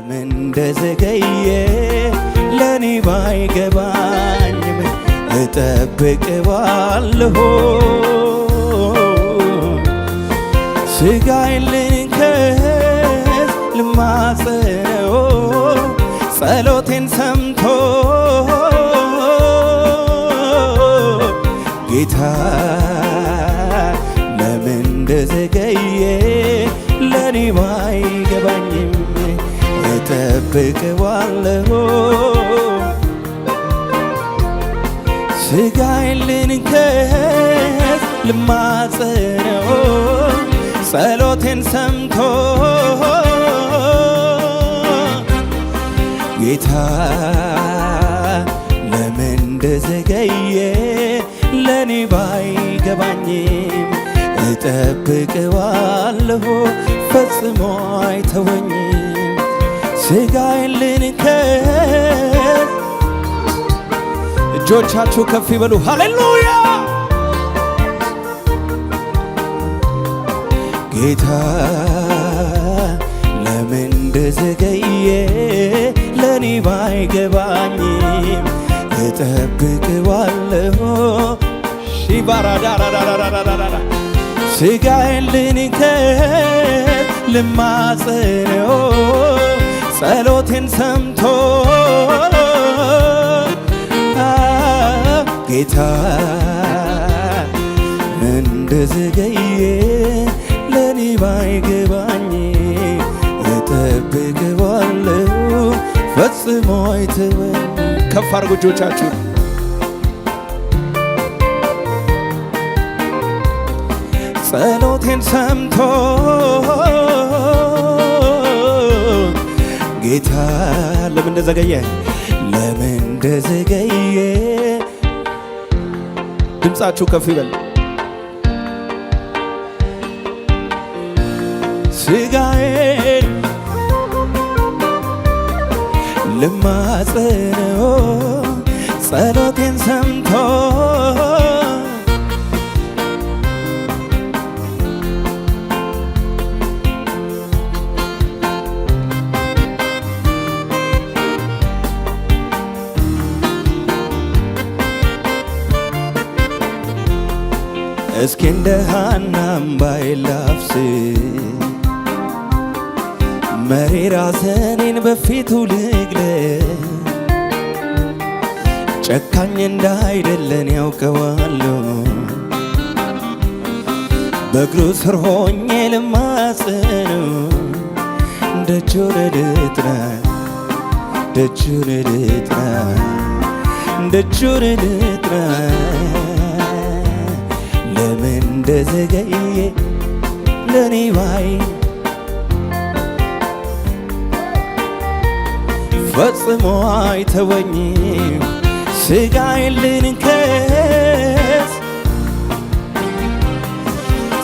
ለምን እንደዘገየ ለኔ ባይገባኝም እጠብቀዋለሁ ስጋዬን ልንከስ ልማጸነው ጸሎቴን ሰምቶ ጌታ ለምን እንደዘገየ ለኔ ባይገባኝም እጠብቀዋለሁ ስጋዬን ልንከስ ልማጸነው ጸሎቴን ሰምቶ ጌታ ለምን እንደዘገየ ለኔ ባይገባኝም እጠብቀዋለሁ ፈጽሞ አይተወኝም ስጋዬን ልንከስ እጆቻችሁ ከፍ ይበሉ ሃሌሉያ ጌታ ለምን እንደዘገየ ለኔ ባይገባኝም እጠብቀዋለሁ ሺባራዳራዳራዳራዳ ስጋዬን ልንከስ ልማጸነው ጸሎቴን ሰምቶ ጌታ እንደዘገየ ለኔ ባይገባኝም እጠብቀዋለሁ ፈጽሞ አይተወኝም ከፍ አድርጉ እጆቻችሁን ጸሎቴን ሰምቶ ጌታ ለምን እንደዘገየ ድምፃችሁ ከፍ ይበል ስጋዬን ልማጸነው ጸሎቴን ሰምቶ እስኪ እንደ ሐና እምባዬ ላፍስ መሪር ሐዘኔን በፊቱ ልግለጽ ጨካኝ እንዳይደለን ያውቀዋለሁ በእግሩ ስር ሆኜ ልማጸነው ደጁን ልጥና ለምን እንደዘገየ ለኔ ባይ ፈጽሞ አይተወኝም ስጋዬን ልንከስ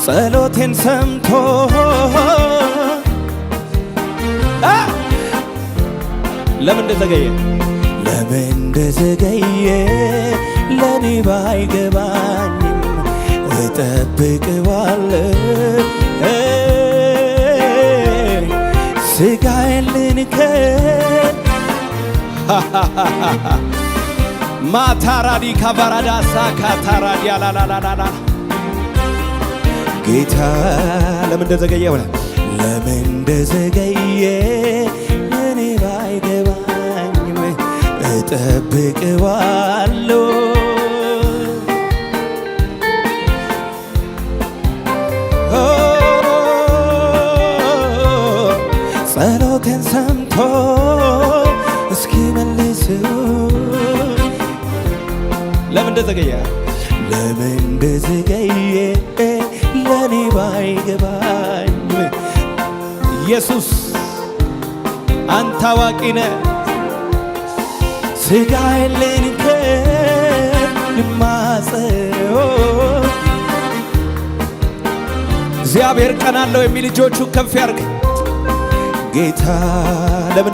ጸሎቴን ሰምቶ ለምን እንደዘገየ ለኔ ባይገባኝም እጠብቀዋለሁ ስጋዬን ልንከስ ማታራዲ ካባራዳሳ ካታራዲ አላላላላ ጌታ ለምን እንደዘገየ ለኔ ባይገባኝም እጠብቀዋለሁ ጸሎቴን ሰምቶ እስኪመልሰው ለምን እንደዘገየ ለኔ ባይገባኝም ኢየሱስ አንተ አዋቂ ነህ ስጋዬን ልንከስ ልማጸነው እግዚአብሔር ቀን አለው የሚል እጆቹን ከፍ ያርግ ጌታ ለምን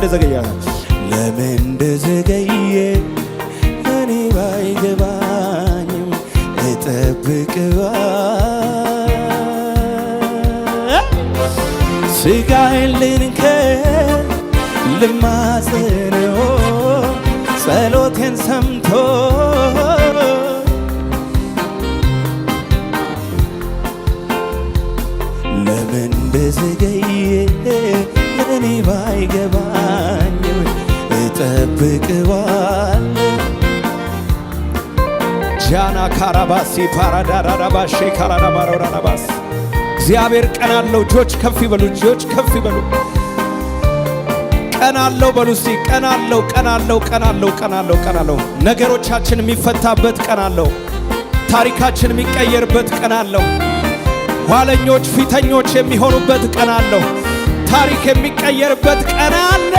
እንደዘገየ እኔ ባይገባኝም እጠብቀዋለሁ ስጋዬን ልንከስ ልማጽነው ጸሎቴን ሰምቶ ለምን እንደዘገየ እኔ ባይገባኝም እጠብቀዋለሁ። ጃና ካራባሲ ፓራዳራባሼ ካራዳማራራባስ እግዚአብሔር ቀን አለው። እጆች ከፍ ይበሉ፣ እጆች ከፍ ይበሉ። ቀን አለው በሉ እስቲ። ቀን አለው፣ ቀን አለው፣ ቀን አለው፣ ቀን አለው፣ ቀን አለው። ነገሮቻችን የሚፈታበት ቀን አለው። ታሪካችን የሚቀየርበት ቀን አለው። ኋለኞች ፊተኞች የሚሆኑበት ቀን አለው። ታሪክ የሚቀየርበት ቀን አለ።